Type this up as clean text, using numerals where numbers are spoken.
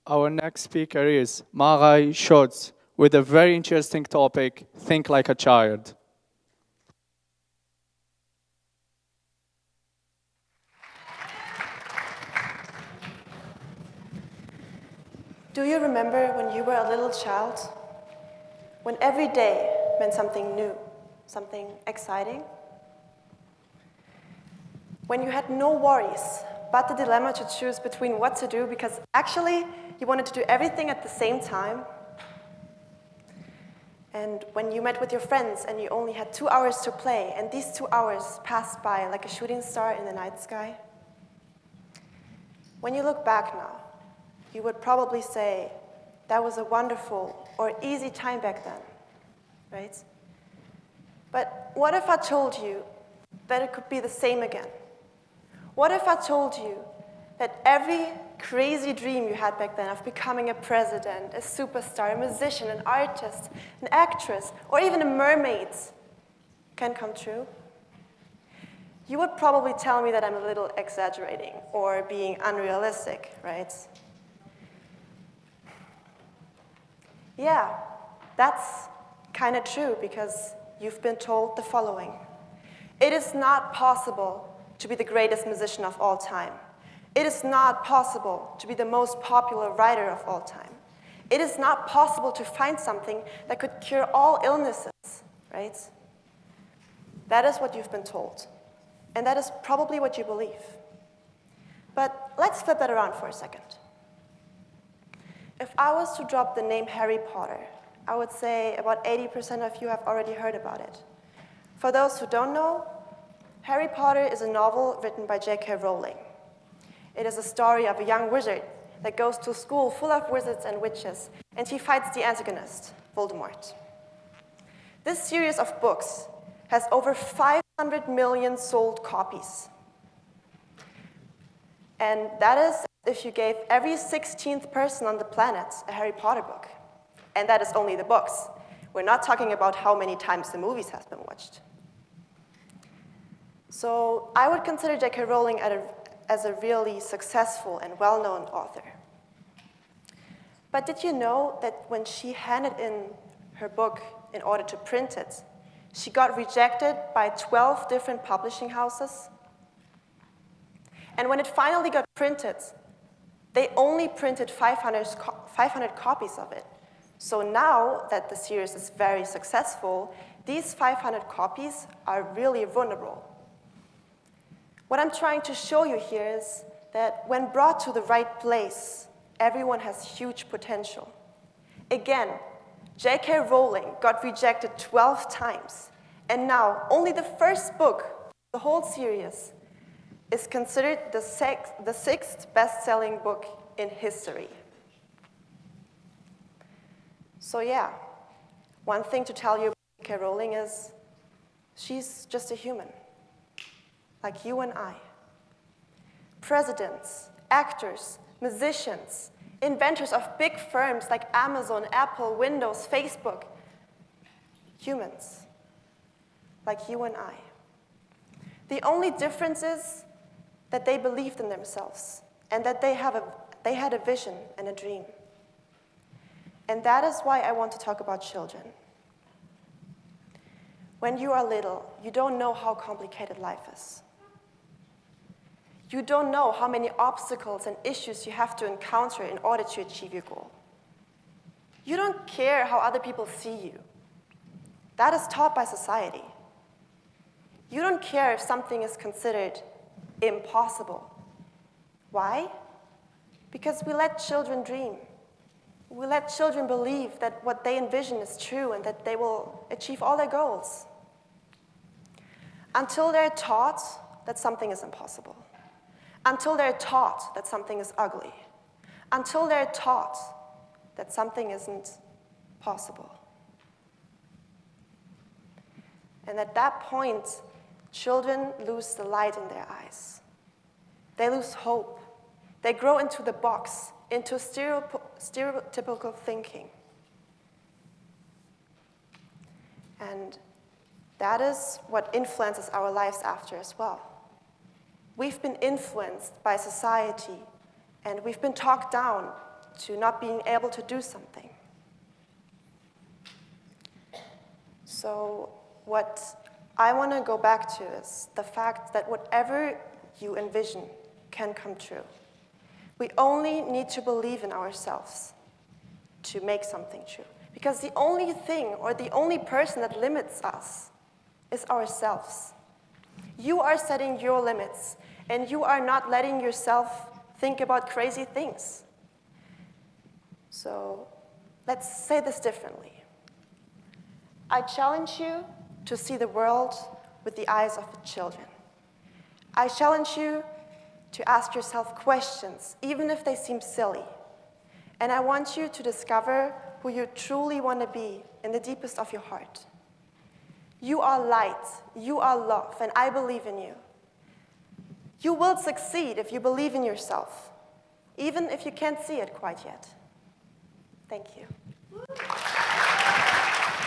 Our next speaker is Marei Schulz with a very interesting topic, Think Like a Child. Do you remember when you were a little child? When every day meant something new, something exciting? When you had no worries, but the dilemma to choose between what to do because actually you wanted to do everything at the same time? And when you met with your friends and you only had 2 hours to play, and these 2 hours passed by like a shooting star in the night sky? When you look back now, you would probably say, that was a wonderful or easy time back then, right? But what if I told you that it could be the same again? What if I told you that every crazy dream you had back then of becoming a president, a superstar, a musician, an artist, an actress, or even a mermaid can come true? You would probably tell me that I'm a little exaggerating or being unrealistic, right? Yeah, that's kind of true because you've been told the following. It is not possible to be the greatest musician of all time. It is not possible to be the most popular writer of all time. It is not possible to find something that could cure all illnesses, right? That is what you've been told. And that is probably what you believe. But let's flip that around for a second. If I was to drop the name Harry Potter, I would say about 80% of you have already heard about it. For those who don't know, Harry Potter is a novel written by J.K. Rowling. It is a story of a young wizard that goes to a school full of wizards and witches, and he fights the antagonist, Voldemort. This series of books has over 500 million sold copies. And that is if you gave every 16th person on the planet a Harry Potter book. And that is only the books. We're not talking about how many times the movies have been watched. So I would consider J.K. Rowling as a really successful and well-known author. But did you know that when she handed in her book in order to print it, she got rejected by 12 different publishing houses? And when it finally got printed, they only printed 500 copies of it. So now that the series is very successful, these 500 copies are really vulnerable. What I'm trying to show you here is that when brought to the right place, everyone has huge potential. Again, J.K. Rowling got rejected 12 times, and now only the first book, the whole series, is considered the sixth best-selling book in history. So yeah, one thing to tell you about J.K. Rowling is she's just a human, like you and I. Presidents, actors, musicians, inventors of big firms like Amazon, Apple, Windows, Facebook, humans, like you and I. The only difference is that they believed in themselves and that they had a vision and a dream. And that is why I want to talk about children. When you are little, you don't know how complicated life is. You don't know how many obstacles and issues you have to encounter in order to achieve your goal. You don't care how other people see you. That is taught by society. You don't care if something is considered impossible. Why? Because we let children dream. We let children believe that what they envision is true and that they will achieve all their goals. Until they're taught that something is impossible. Until they're taught that something is ugly. Until they're taught that something isn't possible. And at that point, children lose the light in their eyes. They lose hope. They grow into the box, into stereotypical thinking. And that is what influences our lives after as well. We've been influenced by society, and we've been talked down to not being able to do something. So what I want to go back to is the fact that whatever you envision can come true. We only need to believe in ourselves to make something true. Because the only thing or the only person that limits us is ourselves. You are setting your limits, and you are not letting yourself think about crazy things. So let's say this differently. I challenge you to see the world with the eyes of the children. I challenge you to ask yourself questions, even if they seem silly. And I want you to discover who you truly want to be in the deepest of your heart. You are light, you are love, and I believe in you. You will succeed if you believe in yourself, even if you can't see it quite yet. Thank you.